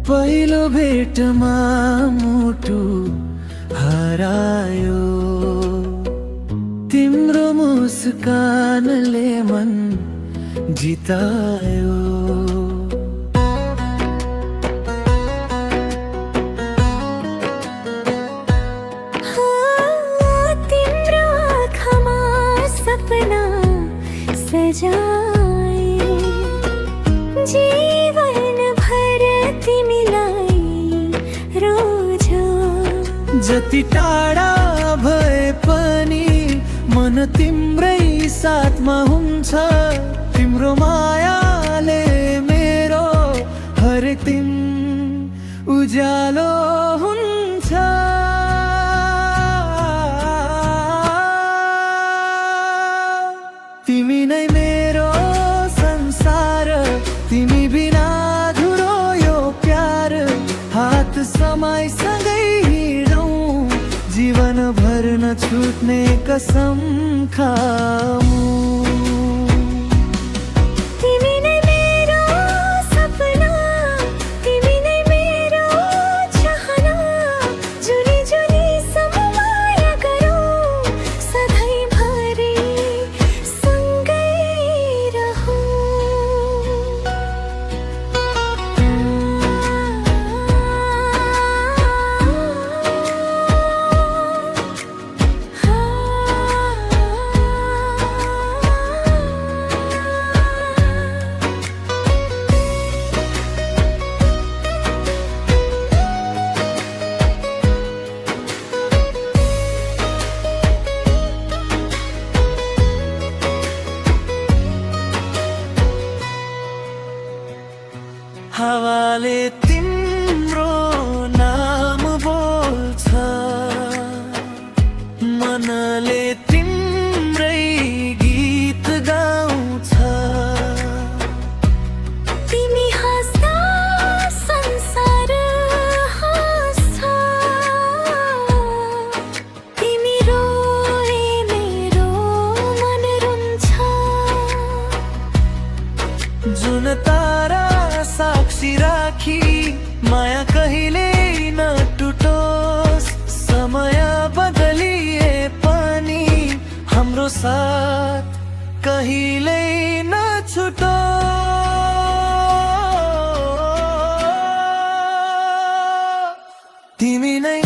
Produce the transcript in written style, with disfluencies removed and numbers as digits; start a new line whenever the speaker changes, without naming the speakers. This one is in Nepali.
पहिलो भेटमा मुटु हरायो, तिम्रो मुस्कानले मन जितायो।
तिम्रो आँखामा सपना सजाए, जीवन भर तिमीलाई रोजा।
जति टाढा भए पनि मन तिम्रै साथमा हुन्छ, तिम्रो मायाले मेरो हरेक दिन उज्यालो हुन्छ। तिमी नै मेरो संसार, तिमी बिना अधुरो यो प्यार। हात समाइसँगै हिँडौँ, जीवन भर न छुट्ने कसम खाऊँ।
तिमी नै मेरो सपना, तिमी नै मेरो चाहना। जुनी जुनी सम्माया गरौँ, सधैँभरि सँगै रहौँ।
हावाले तिम्रो नाम बोल्छ, मनले तिम्रै गीत गाउँछ।
तिमी हाँस्दा संसार हाँस्छ, तिमी रोए मेरो मन रुन्छ।
जुन तारा साक्षी राखी माया कहिले न टुटोस्, समय बदलिए पनि हाम्रो साथ कहिले न छुटोस्। तिमी नै